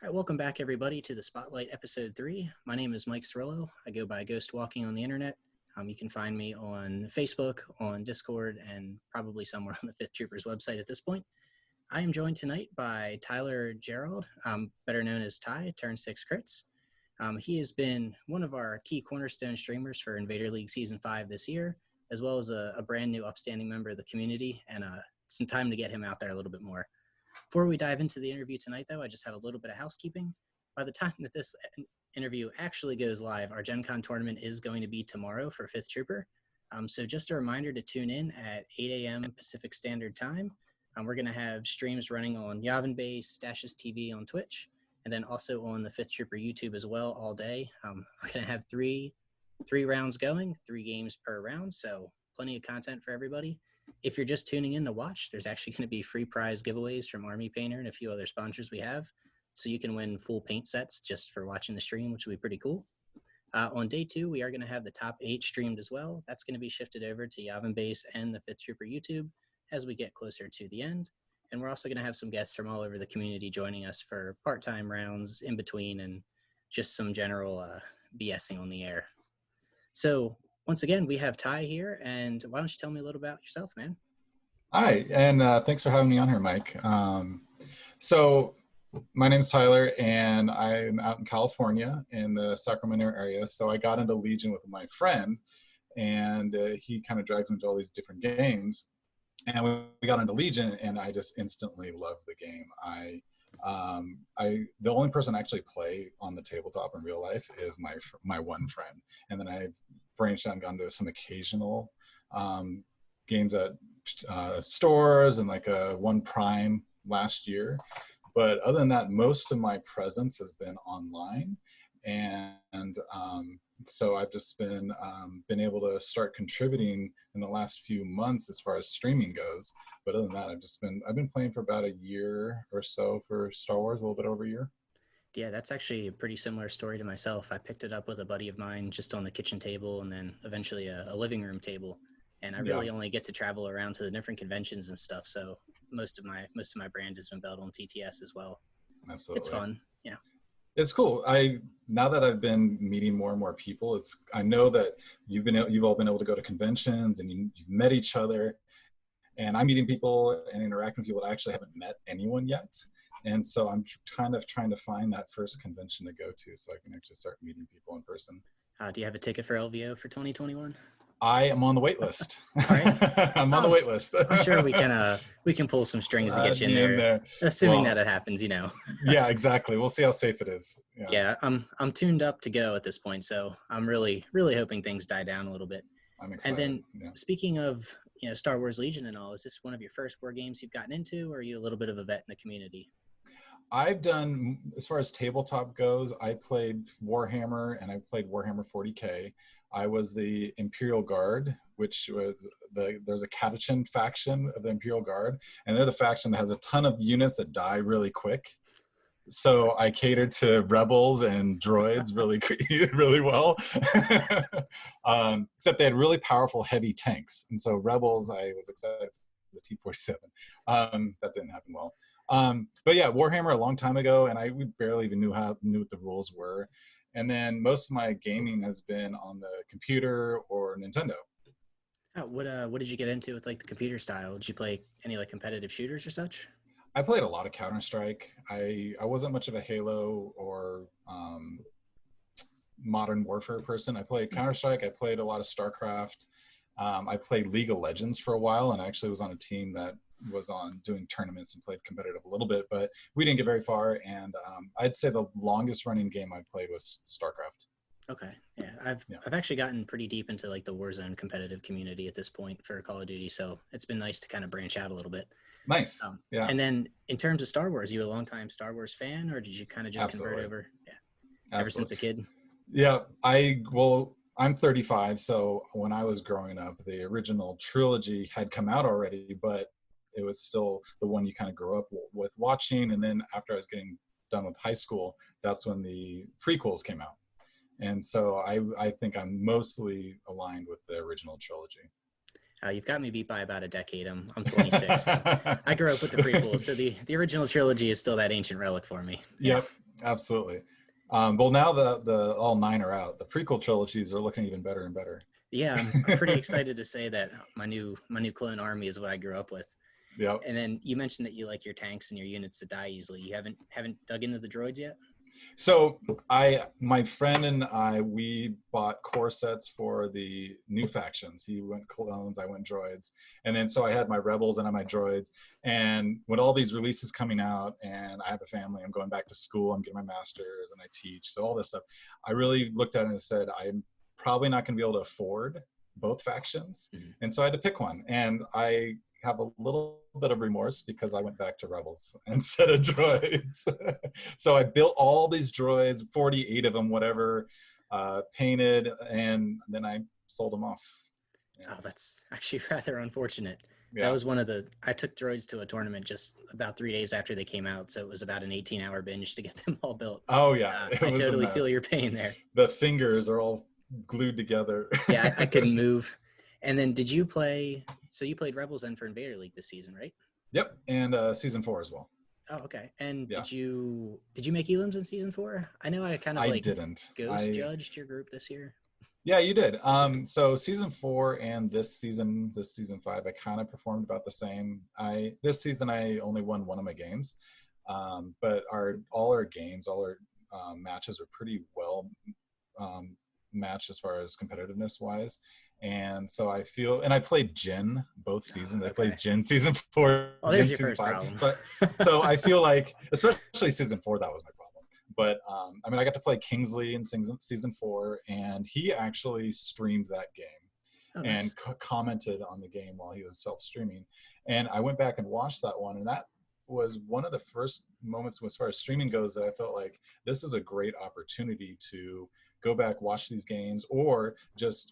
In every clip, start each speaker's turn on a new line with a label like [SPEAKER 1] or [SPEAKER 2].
[SPEAKER 1] All right, welcome back, everybody, to the Spotlight Episode 3. My name is Mike Cirillo. I go by Ghost Walking on the internet. You can find me on Facebook, on Discord, and probably somewhere on the Fifth Troopers website at this point. I am joined tonight by Tyler Gerould, better known as Ty, TurnSixCrits. He has been one of our key cornerstone streamers for Invader League Season 5 this year, as well as a brand new upstanding member of the community, and some time to get him out there a little bit more. Before we dive into the interview tonight, though, I just have a little bit of housekeeping. By the time that this interview actually goes live, our Gen Con tournament is going to be tomorrow for 5th Trooper. So just a reminder to tune in at 8 a.m. Pacific Standard Time. We're going to have streams running on Yavin Base, Stashes TV on Twitch, and then also on the 5th Trooper YouTube as well all day. We're going to have three rounds going, 3 games per round, so plenty of content for everybody. If you're just tuning in to watch, there's actually going to be free prize giveaways from Army Painter and a few other sponsors we have. So you can win full paint sets just for watching the stream, which will be pretty cool. On day 2, we are going to have the top 8 streamed as well. That's going to be shifted over to Yavin Base and the 5th Trooper YouTube as we get closer to the end. And we're also going to have some guests from all over the community joining us for part-time rounds in between and just some general BSing on the air. So once again, we have Ty here, and why don't you tell me a little about yourself, man?
[SPEAKER 2] Hi, and thanks for having me on here, Mike. So my name's Tyler, and I'm out in California in the Sacramento area. So I got into Legion with my friend, and he kind of drags me into all these different games. And we got into Legion, and I just instantly loved the game. The only person I actually play on the tabletop in real life is my one friend, and then I've branched out and gone to some occasional games at stores and like one Prime last year. But other than that, most of my presence has been online, and so I've just been able to start contributing in the last few months as far as streaming goes. But other than that, I've been playing for about a year or so for Star Wars, a little bit over a year.
[SPEAKER 1] Yeah, that's actually a pretty similar story to myself. I picked it up with a buddy of mine just on the kitchen table and then eventually a living room table. And I really only get to travel around to the different conventions and stuff. So most of my brand has been built on TTS as well.
[SPEAKER 2] Absolutely.
[SPEAKER 1] It's fun. Yeah.
[SPEAKER 2] It's cool. Now that I've been meeting more and more people, I know that you've all been able to go to conventions and you've met each other, and I'm meeting people and interacting with people that I actually haven't met anyone yet. And so I'm kind of trying to find that first convention to go to so I can actually start meeting people in person.
[SPEAKER 1] Do you have a ticket for LVO for 2021?
[SPEAKER 2] I am on the wait list.
[SPEAKER 1] All right.
[SPEAKER 2] I'm on the wait list.
[SPEAKER 1] I'm sure we can pull some strings to get you in there. Assuming that it happens, you know.
[SPEAKER 2] Yeah, exactly. We'll see how safe it is.
[SPEAKER 1] Yeah, I'm tuned up to go at this point, so I'm really hoping things die down a little bit.
[SPEAKER 2] I'm excited.
[SPEAKER 1] And then speaking of Star Wars Legion and all, is this one of your first war games you've gotten into, or are you a little bit of a vet in the community?
[SPEAKER 2] I've done, as far as tabletop goes, I played Warhammer and I played Warhammer 40K. I was the Imperial Guard, which was there's a Catachan faction of the Imperial Guard, and they're the faction that has a ton of units that die really quick. So I catered to rebels and droids really well. Except they had really powerful heavy tanks. And so rebels, I was excited for the T-47. That didn't happen well. But yeah, Warhammer a long time ago, and we barely even knew what the rules were. And then most of my gaming has been on the computer or Nintendo.
[SPEAKER 1] What did you get into with like the computer style? Did you play any like competitive shooters or such?
[SPEAKER 2] I played a lot of Counter-Strike. I wasn't much of a Halo or Modern Warfare person. I played Counter-Strike. I played a lot of StarCraft. I played League of Legends for a while, and I actually was on a team that was on doing tournaments and played competitive a little bit, but we didn't get very far. And I'd say the longest running game I played was StarCraft.
[SPEAKER 1] Okay. Yeah. I've actually gotten pretty deep into like the Warzone competitive community at this point for Call of Duty. So it's been nice to kind of branch out a little bit.
[SPEAKER 2] Nice. Yeah.
[SPEAKER 1] And then in terms of Star Wars, you a longtime Star Wars fan, or did you kind of just convert over? Yeah.
[SPEAKER 2] Absolutely.
[SPEAKER 1] Ever since a kid?
[SPEAKER 2] Yeah. I'm 35. So when I was growing up, the original trilogy had come out already, but it was still the one you kind of grew up with watching. And then after I was getting done with high school, that's when the prequels came out. And so I think I'm mostly aligned with the original trilogy.
[SPEAKER 1] You've got me beat by about a decade. I'm 26. I grew up with the prequels, so the original trilogy is still that ancient relic for me.
[SPEAKER 2] Yep. Absolutely. Well, now the all 9 are out. The prequel trilogies are looking even better and better.
[SPEAKER 1] Yeah, I'm pretty excited to say that my new clone army is what I grew up with.
[SPEAKER 2] Yep.
[SPEAKER 1] And then you mentioned that you like your tanks and your units to die easily. You haven't dug into the droids yet?
[SPEAKER 2] So my friend and we bought core sets for the new factions. He went clones, I went droids. And then so I had my rebels and I had my droids. And with all these releases coming out, and I have a family, I'm going back to school, I'm getting my master's and I teach. So all this stuff, I really looked at it and said, I'm probably not going to be able to afford both factions. Mm-hmm. And so I had to pick one. And I have a little bit of remorse because I went back to rebels instead of droids. So I built all these droids, 48 of them, whatever, painted, and then I sold them off.
[SPEAKER 1] Yeah. Oh, that's actually rather unfortunate.
[SPEAKER 2] Yeah.
[SPEAKER 1] That was I took droids to a tournament just about 3 days after they came out. So it was about an 18-hour binge to get them all built.
[SPEAKER 2] Oh yeah.
[SPEAKER 1] I totally feel your pain there.
[SPEAKER 2] The fingers are all glued together.
[SPEAKER 1] Yeah, I couldn't move. And then did you play, so you played Rebels then for Invader League this season, right?
[SPEAKER 2] Yep, and season 4 as well.
[SPEAKER 1] Oh, okay. And yeah. Did you make elims in season 4? I know I kind of like
[SPEAKER 2] didn't.
[SPEAKER 1] Judged your group this year.
[SPEAKER 2] Yeah, you did. So season 4 and this season 5, I kind of performed about the same. This season I only won one of my games, but all our matches are pretty well matched as far as competitiveness wise. And so I feel, and I played Jin both seasons. I played Jin season 4, Jin season 5. So I feel like, especially season 4, that was my problem. But I mean, I got to play Kingsley in season 4, and he actually streamed that game and commented on the game while he was self-streaming. And I went back and watched that one, and that was one of the first moments as far as streaming goes that I felt like this is a great opportunity to go back, watch these games, or just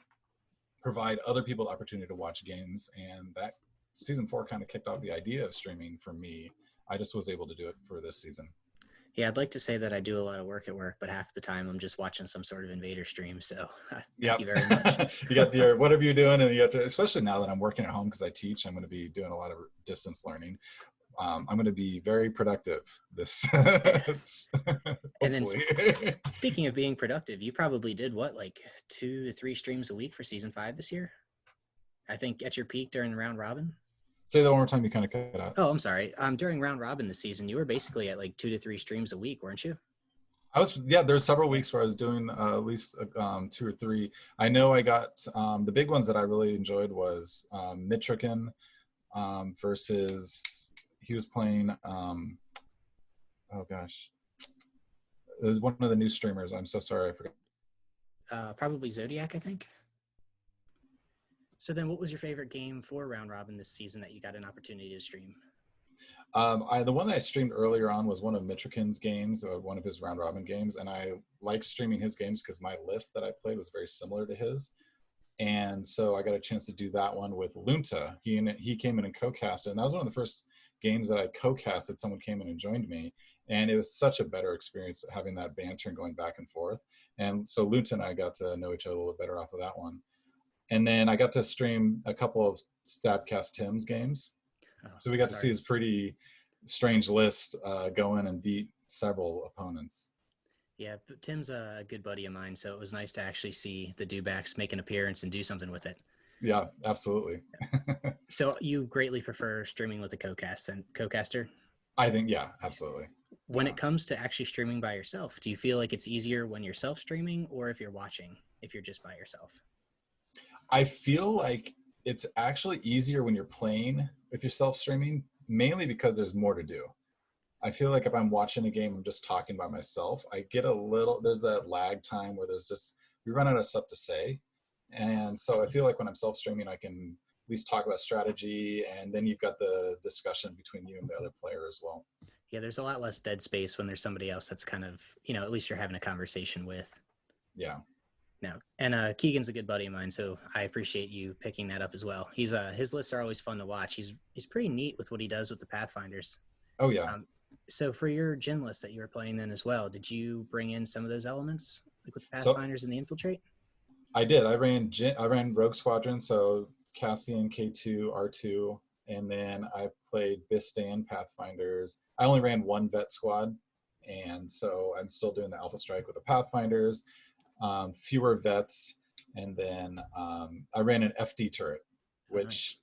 [SPEAKER 2] provide other people the opportunity to watch games. And that season 4 kind of kicked off the idea of streaming for me. I just was able to do it for this season.
[SPEAKER 1] Yeah, I'd like to say that I do a lot of work at work, but half the time I'm just watching some sort of Invader stream. So thank you very much.
[SPEAKER 2] You got your whatever you're doing, and you have to, especially now that I'm working at home because I teach, I'm going to be doing a lot of distance learning. I'm going to be very productive this.
[SPEAKER 1] And then speaking of being productive, you probably did like 2 to 3 streams a week for season 5 this year? I think at your peak during round robin.
[SPEAKER 2] Say that one more time. You kind of cut out.
[SPEAKER 1] Oh, I'm sorry. During round robin this season, you were basically at like 2 to 3 streams a week, weren't you?
[SPEAKER 2] I was. Yeah, there's several weeks where I was doing at least 2 or 3. I know I got the big ones that I really enjoyed was Mitrikin versus. He was playing, oh gosh, it was one of the new streamers. I'm so sorry, I forgot.
[SPEAKER 1] Probably Zodiac, I think. So then what was your favorite game for round robin this season that you got an opportunity to stream?
[SPEAKER 2] The one that I streamed earlier on was one of Mitrikin's games, one of his round robin games, and I liked streaming his games because my list that I played was very similar to his. And so I got a chance to do that one with Lunta. He came in and co-casted, and that was one of the first games that I co-casted. Someone came in and joined me, and it was such a better experience having that banter and going back and forth. And so Lunta and I got to know each other a little bit better off of that one. And then I got to stream a couple of Stabcast Tim's games. So we got to see his pretty strange list go in and beat several opponents.
[SPEAKER 1] Yeah, but Tim's a good buddy of mine, so it was nice to actually see the Dewbacks make an appearance and do something with it.
[SPEAKER 2] Yeah, absolutely.
[SPEAKER 1] So you greatly prefer streaming with a co-caster?
[SPEAKER 2] I think, yeah, absolutely.
[SPEAKER 1] When it comes to actually streaming by yourself, do you feel like it's easier when you're self-streaming or if you're watching, if you're just by yourself?
[SPEAKER 2] I feel like it's actually easier when you're playing, if you're self-streaming, mainly because there's more to do. I feel like if I'm watching a game, I'm just talking by myself. I get there's that lag time where we run out of stuff to say. And so I feel like when I'm self-streaming, I can at least talk about strategy, and then you've got the discussion between you and the other player as well.
[SPEAKER 1] Yeah, there's a lot less dead space when there's somebody else that's kind of, at least you're having a conversation with.
[SPEAKER 2] Yeah.
[SPEAKER 1] No, and Keegan's a good buddy of mine, so I appreciate you picking that up as well. His lists are always fun to watch. He's pretty neat with what he does with the Pathfinders.
[SPEAKER 2] Oh yeah.
[SPEAKER 1] So for your Jin list that you were playing then as well, did you bring in some of those elements, like with the Pathfinders and the Infiltrate?
[SPEAKER 2] I did. I ran Rogue Squadron, so Cassian, K2, R2, and then I played Bistan Pathfinders. I only ran one Vet Squad, And so I'm still doing the Alpha Strike with the Pathfinders, fewer vets, and then I ran an FD turret, which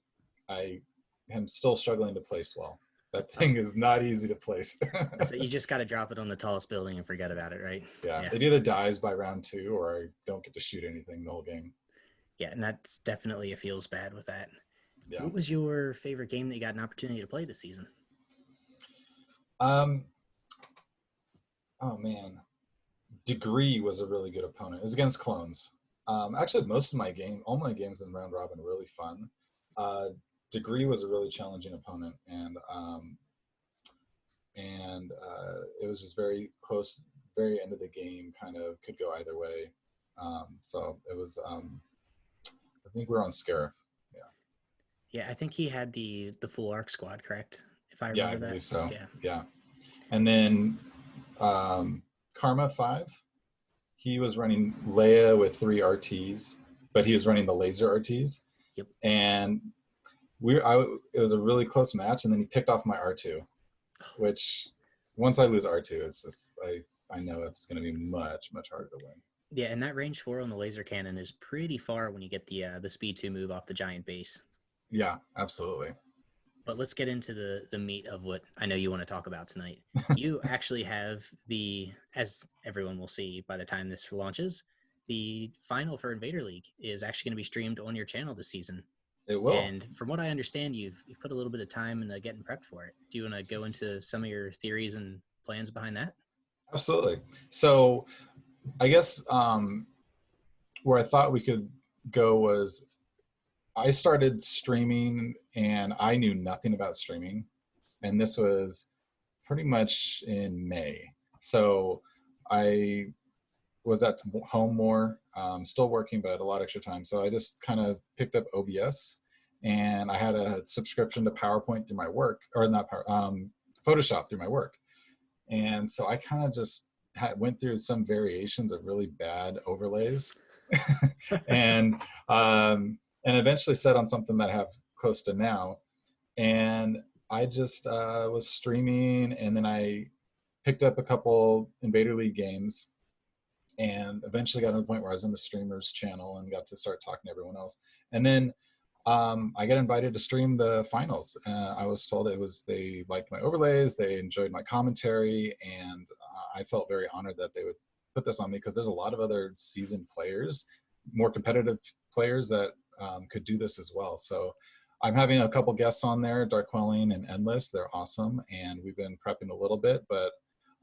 [SPEAKER 2] I am still struggling to place well. That thing is not easy to place.
[SPEAKER 1] So you just got to drop it on the tallest building and forget about it, right?
[SPEAKER 2] Yeah, it either dies by round 2 or I don't get to shoot anything the whole game.
[SPEAKER 1] Yeah, and that's definitely, it feels bad with that.
[SPEAKER 2] Yeah.
[SPEAKER 1] What was your favorite game that you got an opportunity to play this season?
[SPEAKER 2] Oh man, Degree was a really good opponent. It was against clones. Actually, all my games in round robin are really fun. Degree was a really challenging opponent, and it was just very close. Very end of the game, kind of could go either way. So it was. I think we're on Scarif.
[SPEAKER 1] Yeah, I think he had the full arc squad, correct? If I remember
[SPEAKER 2] Yeah, I
[SPEAKER 1] that.
[SPEAKER 2] believe so. Yeah. And then Karma 5, he was running Leia with 3 RTs, but he was running the laser RTs.
[SPEAKER 1] Yep.
[SPEAKER 2] And it was a really close match, and then he picked off my R2, which once I lose R2, it's just I know it's going to be much, much harder to win.
[SPEAKER 1] Yeah, and that range 4 on the laser cannon is pretty far when you get the speed 2 move off the giant base.
[SPEAKER 2] Yeah, absolutely.
[SPEAKER 1] But let's get into the meat of what I know you want to talk about tonight. You actually have as everyone will see by the time this launches, the final for Invader League is actually going to be streamed on your channel this season.
[SPEAKER 2] It will.
[SPEAKER 1] And from what I understand, you've put a little bit of time into getting prepped for it. Do you want to go into some of your theories and plans behind that?
[SPEAKER 2] Absolutely. So I guess where I thought we could go was I started streaming and I knew nothing about streaming. And this was pretty much in May. So I was at home more, still working, but I had a lot of extra time. So I just kind of picked up OBS, and I had a subscription to PowerPoint through my work, or not Photoshop through my work. And so I kind of just went through some variations of really bad overlays and eventually set on something that I have close to now. And I just was streaming, and then I picked up a couple Invader League games, and eventually got to the point where I was in the streamers channel and got to start talking to everyone else. And then I got invited to stream the finals. I was told they liked my overlays, they enjoyed my commentary, and I felt very honored that they would put this on me, because there's a lot of other seasoned players, more competitive players that could do this as well. So I'm having a couple guests on there, Dark Quelling and Endless. They're awesome, and we've been prepping a little bit, but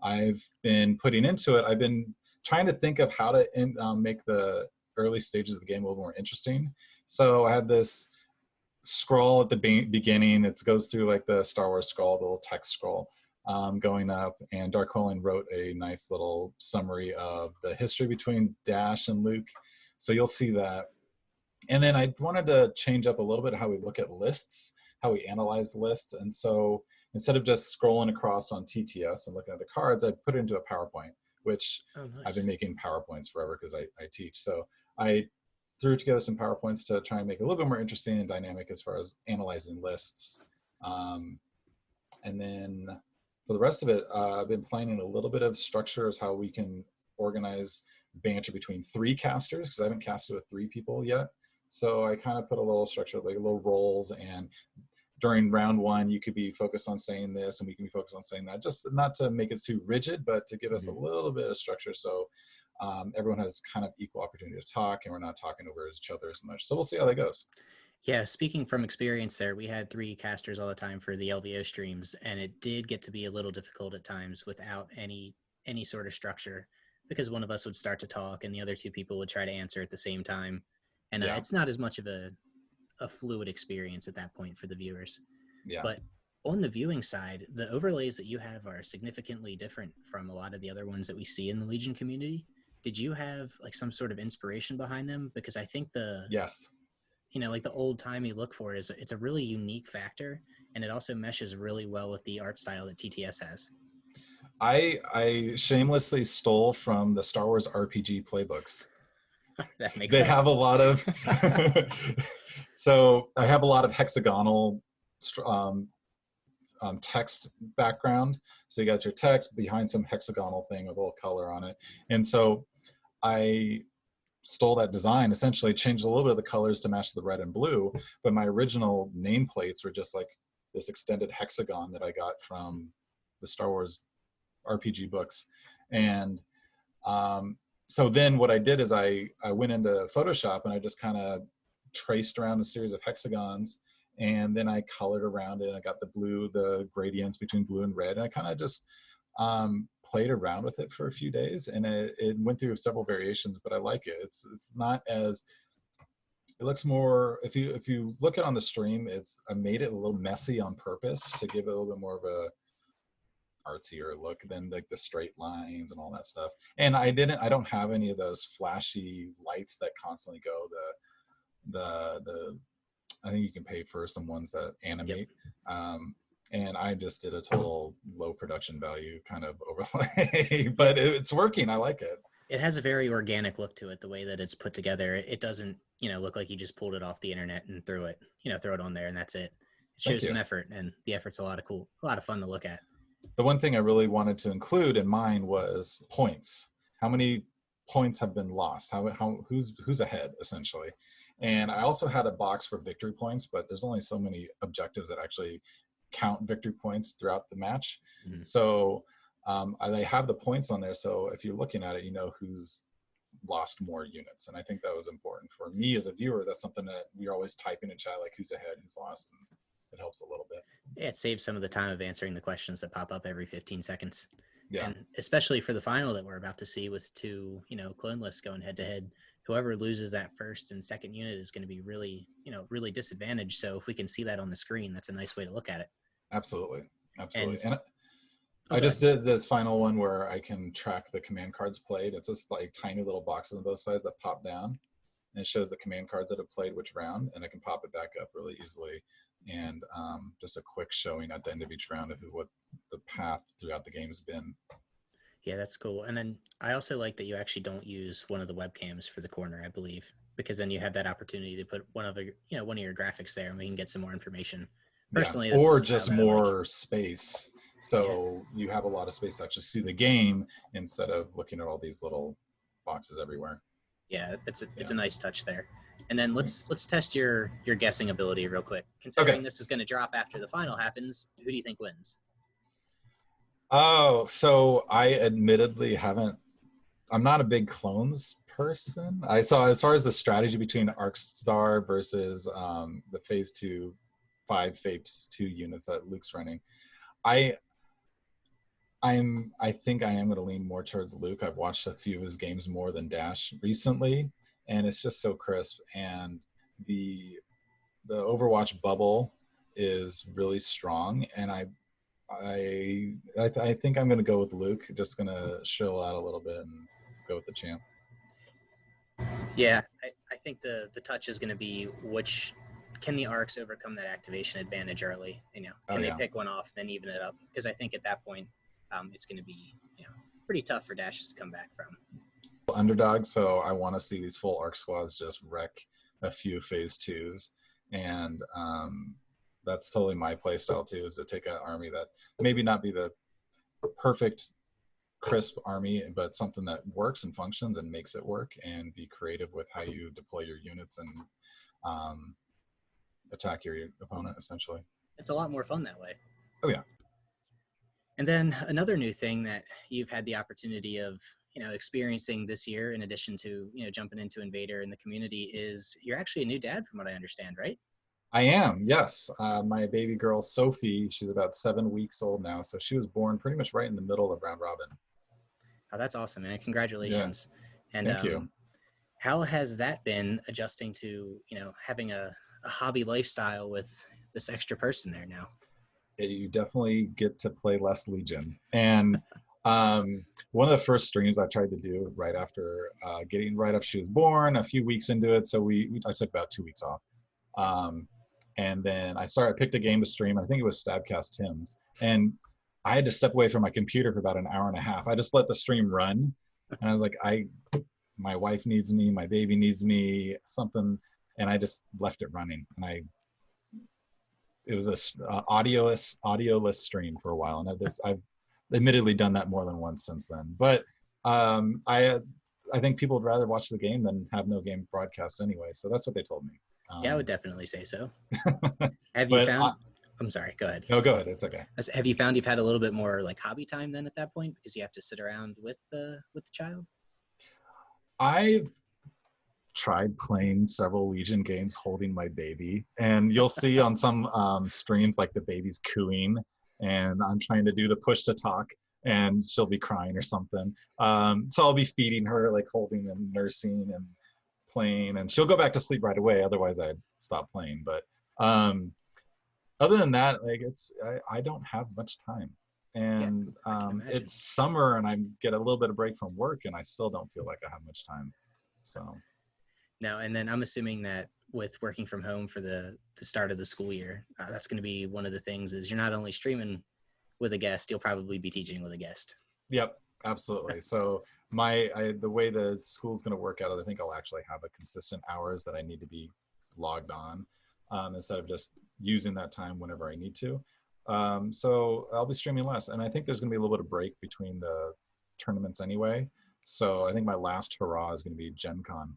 [SPEAKER 2] I've been putting into it. I've been trying to think of how to make the early stages of the game a little more interesting. So I had this scroll at the beginning. It goes through like the Star Wars scroll, the little text scroll going up, and Dark Quelling wrote a nice little summary of the history between Dash and Luke. So you'll see that. And then I wanted to change up a little bit how we look at lists, how we analyze lists. And so instead of just scrolling across on TTS and looking at the cards, I put it into a PowerPoint, which nice. I've been making PowerPoints forever because I teach. So I threw together some PowerPoints to try and make it a little bit more interesting and dynamic as far as analyzing lists. And then for the rest of it, I've been planning a little bit of structure as how we can organize banter between 3 casters, because I haven't casted with 3 people yet. So I kind of put a little structure, like little roles, and during round 1, you could be focused on saying this, and we can be focused on saying that, just not to make it too rigid, but to give us a little bit of structure, so everyone has kind of equal opportunity to talk, and we're not talking over each other as much. So we'll see how that goes.
[SPEAKER 1] Yeah, speaking from experience there, we had 3 casters all the time for the LVO streams, and it did get to be a little difficult at times without any sort of structure, because one of us would start to talk and the other 2 people would try to answer at the same time. And it's not as much of a fluid experience at that point for the viewers. Yeah. But on the viewing side, the overlays that you have are significantly different from a lot of the other ones that we see in the Legion community. Did you have like some sort of inspiration behind them? Because I think like the old timey look for it it's a really unique factor, and it also meshes really well with the art style that TTS has.
[SPEAKER 2] I shamelessly stole from the Star Wars RPG playbooks.
[SPEAKER 1] That makes
[SPEAKER 2] sense.
[SPEAKER 1] They
[SPEAKER 2] have a lot of so I have a lot of hexagonal text background. So you got your text behind some hexagonal thing with a little color on it. And so I stole that design, essentially changed a little bit of the colors to match the red and blue, but my original nameplates were just like this extended hexagon that I got from the Star Wars RPG books. And so then what I did is I went into Photoshop and I just kind of traced around a series of hexagons, and then I colored around it. I got the gradients between blue and red, and I kind of just played around with it for a few days, and it went through several variations, but I like it. It's not as, it looks more, if you look at it on the stream, I made it a little messy on purpose to give it a little bit more of a artsier look than like the straight lines and all that stuff. And I don't have any of those flashy lights that constantly go. I think you can pay for some ones that animate. Yep. And I just did a total low production value kind of overlay, but it's working. I like it.
[SPEAKER 1] It has a very organic look to it, the way that it's put together. It doesn't, look like you just pulled it off the internet and throw it on there and that's it. It shows some effort, and the effort's a lot of fun to look at.
[SPEAKER 2] The one thing I really wanted to include in mine was points. How many points have been lost? Who's ahead, essentially? And I also had a box for victory points, but there's only so many objectives that actually count victory points throughout the match. Mm-hmm. So they have the points on there. So if you're looking at it, you know who's lost more units. And I think that was important for me as a viewer. That's something that we're always typing in chat, like who's ahead, who's lost. And it helps a little bit.
[SPEAKER 1] Yeah, it saves some of the time of answering the questions that pop up every 15 seconds.
[SPEAKER 2] Yeah.
[SPEAKER 1] And especially for the final that we're about to see with two, clone lists going head to head, whoever loses that first and second unit is going to be really, really disadvantaged. So if we can see that on the screen, that's a nice way to look at it.
[SPEAKER 2] Absolutely. And I just did this final one where I can track the command cards played. It's just like tiny little boxes on both sides that pop down, and it shows the command cards that have played which round, and I can pop it back up really easily. And just a quick showing at the end of each round of what the path throughout the game has been.
[SPEAKER 1] Yeah, that's cool. And then I also like that you actually don't use one of the webcams for the corner, I believe, because then you have that opportunity to put one of your graphics there, and we can get some more information. Personally,
[SPEAKER 2] or just more space. So you have a lot of space to actually see the game instead of looking at all these little boxes everywhere.
[SPEAKER 1] Yeah, it's a nice touch there. And then let's test your guessing ability real quick. Considering this is going to drop after the final happens, who do you think wins?
[SPEAKER 2] Oh, so I admittedly I'm not a big clones person. I saw, as far as the strategy between Arcstar versus the Phase 2, 5 Phase 2 units that Luke's running, I think I am going to lean more towards Luke. I've watched a few of his games more than Dash recently, and it's just so crisp. And the Overwatch bubble is really strong, and I think I'm going to go with Luke. Just going to chill out a little bit and go with the champ.
[SPEAKER 1] Yeah, I think the touch is going to be can the Arcs overcome that activation advantage early? Can they pick one off and then even it up? Because I think at that point, it's going to be pretty tough for Dashes to come back from.
[SPEAKER 2] Underdog, so I want to see these full Arc squads just wreck a few Phase 2s, and that's totally my play style too, is to take an army that maybe not be the perfect crisp army, but something that works and functions and makes it work, and be creative with how you deploy your units and attack your opponent, essentially.
[SPEAKER 1] It's a lot more fun that way.
[SPEAKER 2] Oh yeah.
[SPEAKER 1] And then another new thing that you've had the opportunity of experiencing this year, in addition to jumping into Invader in the community, is you're actually a new dad, from what I understand, right?
[SPEAKER 2] I am, yes. My baby girl Sophie, she's about 7 weeks old now, so she was born pretty much right in the middle of round robin.
[SPEAKER 1] Oh, that's awesome, man! Congratulations.
[SPEAKER 2] Yeah. And thank you.
[SPEAKER 1] How has that been, adjusting to having a hobby lifestyle with this extra person there now?
[SPEAKER 2] You definitely get to play less Legion. And one of the first streams I tried to do right after she was born, a few weeks into it, so I took about 2 weeks off. And then I picked a game to stream. I think it was Stabcast Tim's. And I had to step away from my computer for about an hour and a half. I just let the stream run. And I was like, my wife needs me, my baby needs me, something. And I just left it running. And audioless stream for a while, and I've admittedly done that more than once since then. But I think people would rather watch the game than have no game broadcast anyway. So that's what they told me.
[SPEAKER 1] Yeah, I would definitely say so. Have you
[SPEAKER 2] but
[SPEAKER 1] found? I'm sorry. Go ahead.
[SPEAKER 2] No, go ahead. It's okay.
[SPEAKER 1] Have you found you've had a little bit more like hobby time then at that point because you have to sit around with the child?
[SPEAKER 2] I've tried playing several Legion games holding my baby, and you'll see on some streams like the baby's cooing, and I'm trying to do the push to talk, and she'll be crying or something. So I'll be feeding her, like holding and nursing and playing, and she'll go back to sleep right away. Otherwise, I'd stop playing. But other than that, like I don't have much time, and it's summer, and I get a little bit of break from work, and I still don't feel like I have much time. So.
[SPEAKER 1] Now, and then I'm assuming that with working from home for the start of the school year, that's going to be one of the things is you're not only streaming with a guest, you'll probably be teaching with a guest.
[SPEAKER 2] Yep, absolutely. So the way the school's going to work out, I think I'll actually have a consistent hours that I need to be logged on instead of just using that time whenever I need to. So I'll be streaming less. And I think there's going to be a little bit of break between the tournaments anyway. So I think my last hurrah is going to be Gen Con.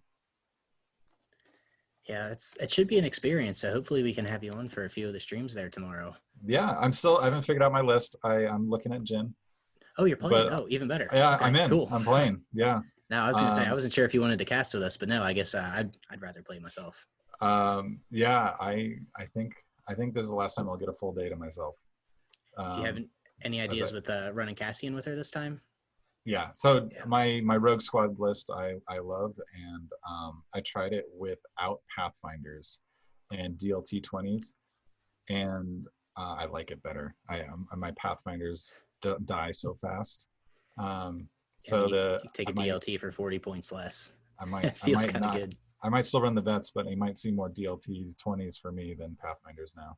[SPEAKER 1] Yeah, it should be an experience. So hopefully we can have you on for a few of the streams there tomorrow.
[SPEAKER 2] Yeah, I haven't figured out my list. I'm looking at Jin.
[SPEAKER 1] Oh, you're playing? Even better.
[SPEAKER 2] Yeah, okay, I'm in.
[SPEAKER 1] Cool.
[SPEAKER 2] I'm playing. Yeah.
[SPEAKER 1] Now I was gonna say I wasn't sure if you wanted to cast with us, but no, I guess I'd rather play myself.
[SPEAKER 2] Yeah, I think this is the last time I'll get a full day to myself.
[SPEAKER 1] Do you have any ideas with running Cassian with her this time?
[SPEAKER 2] Yeah, so my Rogue Squad list I love, and I tried it without Pathfinders and DLT 20s, and I like it better. My Pathfinders die so fast. So you
[SPEAKER 1] take a DLT for 40 points less.
[SPEAKER 2] I might.
[SPEAKER 1] It feels kind of good.
[SPEAKER 2] I might still run the vets, but you might see more DLT 20s for me than Pathfinders now.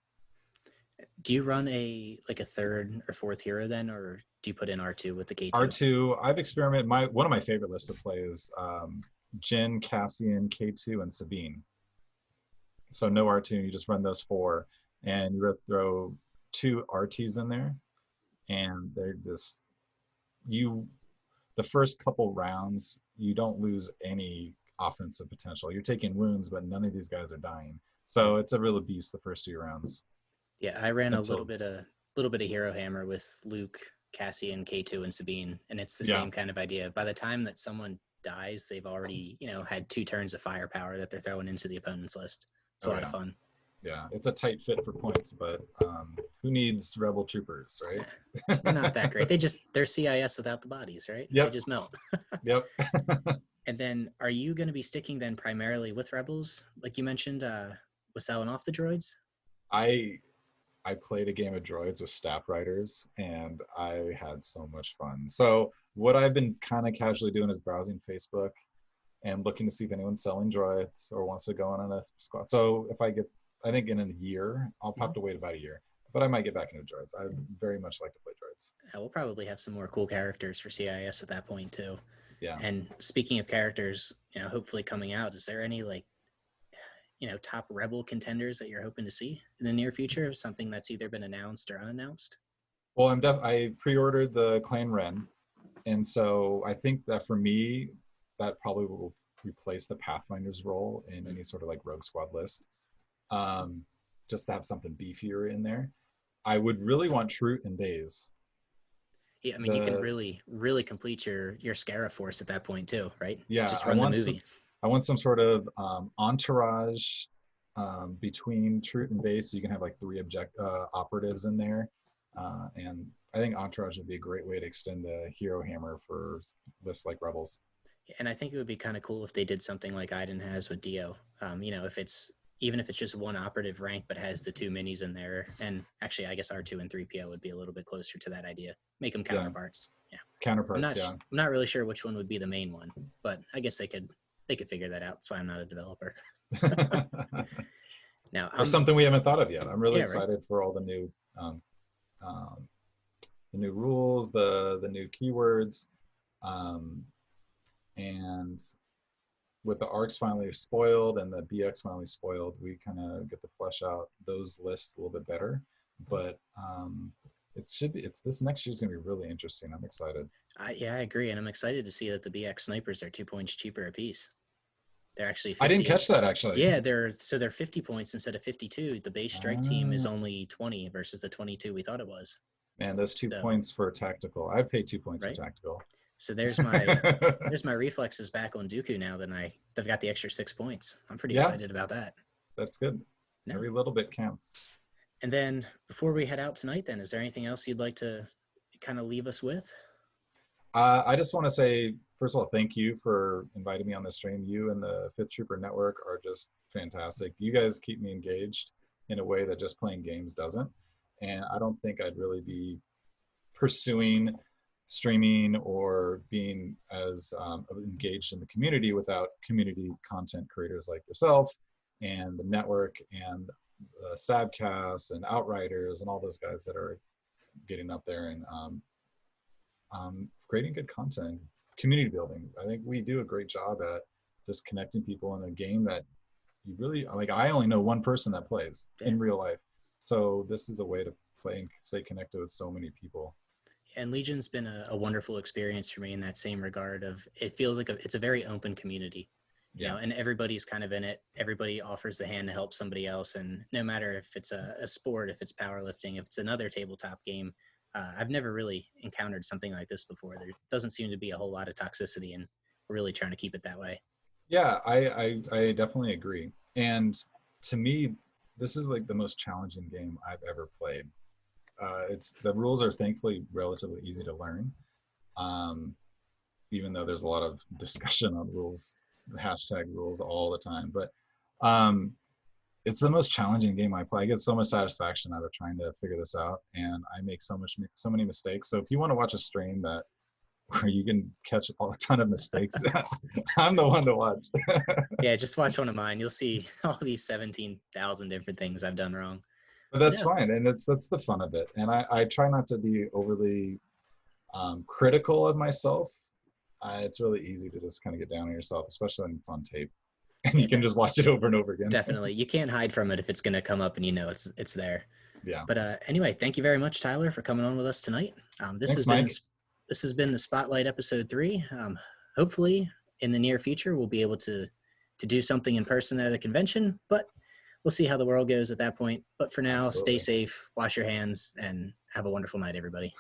[SPEAKER 1] Do you run a third or fourth hero then, or do you put in R2 with the K2?
[SPEAKER 2] R2, I've experimented. One of my favorite lists to play is Jin, Cassian, K2, and Sabine. So no R2, you just run those four, and you throw 2 RTs in there, and they're just the first couple rounds, you don't lose any offensive potential. You're taking wounds, but none of these guys are dying. So it's a real beast the first 2 rounds.
[SPEAKER 1] Yeah, I ran a little bit of Hero Hammer with Luke, Cassian, K2, and Sabine, and it's the same kind of idea. By the time that someone dies, they've already had 2 turns of firepower that they're throwing into the opponent's list. It's a lot of fun.
[SPEAKER 2] Yeah, it's a tight fit for points, but who needs rebel troopers, right?
[SPEAKER 1] They're not that great. They're CIS without the bodies, right?
[SPEAKER 2] Yep.
[SPEAKER 1] They just melt.
[SPEAKER 2] Yep.
[SPEAKER 1] And then are you going to be sticking then primarily with rebels, like you mentioned, with selling off the droids?
[SPEAKER 2] I played a game of droids with staff riders, and I had so much fun. So what I've been kind of casually doing is browsing Facebook and looking to see if anyone's selling droids or wants to go on a squad. So I think in a year, I'll have to wait about a year, but I might get back into droids. I very much like to play droids.
[SPEAKER 1] We'll probably have some more cool characters for CIS at that point too.
[SPEAKER 2] Yeah.
[SPEAKER 1] And speaking of characters, hopefully coming out, is there any top rebel contenders that you're hoping to see in the near future? Something that's either been announced or unannounced?
[SPEAKER 2] Well, I pre-ordered the Clan Ren, and so I think that for me, that probably will replace the Pathfinder's role in any sort of like Rogue Squad list. Just to have something beefier in there. I would really want Troot and Daze.
[SPEAKER 1] Yeah, I mean, you can really, really complete your Scarif force at that point too, right?
[SPEAKER 2] Yeah,
[SPEAKER 1] just run the movie.
[SPEAKER 2] I want some sort of entourage between Troot and Daze, so you can have like 3 operatives in there. And I think entourage would be a great way to extend the hero hammer for lists like Rebels.
[SPEAKER 1] And I think it would be kind of cool if they did something like Iden has with Dio. Even if it's just 1 operative rank, but has the 2 minis in there. And actually, I guess R2 and 3PO would be a little bit closer to that idea. Make them counterparts. Yeah.
[SPEAKER 2] Counterparts,
[SPEAKER 1] I'm not really sure which one would be the main one, but I guess they could figure that out. That's why I'm not a developer. Now,
[SPEAKER 2] or something we haven't thought of yet. I'm really excited for all the new rules, the new keywords, and with the arcs finally spoiled and the BX finally spoiled, we kind of get to flesh out those lists a little bit better. But it's this next year's gonna be really interesting. I'm excited.
[SPEAKER 1] Yeah, I agree, and I'm excited to see that the BX snipers are 2 points cheaper a piece. They're actually 50.
[SPEAKER 2] I didn't catch that actually.
[SPEAKER 1] Yeah, they're 50 points instead of 52. The base strike team is only 20 versus the 22 we thought it was.
[SPEAKER 2] Man, those 2 points for tactical. I'd pay 2 points for tactical.
[SPEAKER 1] So there's my reflexes back on Dooku now. They've got the extra 6 points. I'm pretty excited about that.
[SPEAKER 2] That's good. No. Every little bit counts.
[SPEAKER 1] And then before we head out tonight, then is there anything else you'd like to kind of leave us with?
[SPEAKER 2] I just want to say, first of all, thank you for inviting me on this stream. You and the Fifth Trooper Network are just fantastic. You guys keep me engaged in a way that just playing games doesn't. And I don't think I'd really be pursuing streaming or being as engaged in the community without community content creators like yourself and the network and Stabcasts and Outriders and all those guys that are getting up there and creating good content, community building. I think we do a great job at just connecting people in a game that you really like. I only know one person that plays in real life, so this is a way to play and stay connected with so many people.
[SPEAKER 1] And Legion's been a wonderful experience for me in that same regard. Of it feels like it's a very open community, you know, and everybody's kind of in it. Everybody offers the hand to help somebody else, and no matter if it's a sport, if it's powerlifting, if it's another tabletop game. I've never really encountered something like this before. There doesn't seem to be a whole lot of toxicity, and we're really trying to keep it that way.
[SPEAKER 2] Yeah, I definitely agree. And to me, this is like the most challenging game I've ever played. The rules are thankfully relatively easy to learn, even though there's a lot of discussion on rules, hashtag rules all the time. But it's the most challenging game I play. I get so much satisfaction out of trying to figure this out, and I make so many mistakes. So if you want to watch a stream where you can catch a ton of mistakes, I'm the one to watch.
[SPEAKER 1] Yeah, just watch one of mine. You'll see all these 17,000 different things I've done wrong.
[SPEAKER 2] But that's fine, and that's the fun of it. And I try not to be overly critical of myself. It's really easy to just kind of get down on yourself, especially when it's on tape. And you can just watch it over and over again.
[SPEAKER 1] Definitely. You can't hide from it if it's going to come up and you know it's there.
[SPEAKER 2] Yeah.
[SPEAKER 1] But anyway, thank you very much, Tyler, for coming on with us tonight. This has been the Spotlight episode 3. Hopefully in the near future, we'll be able to do something in person at a convention, but we'll see how the world goes at that point. But for now, Stay safe, wash your hands, and have a wonderful night, everybody.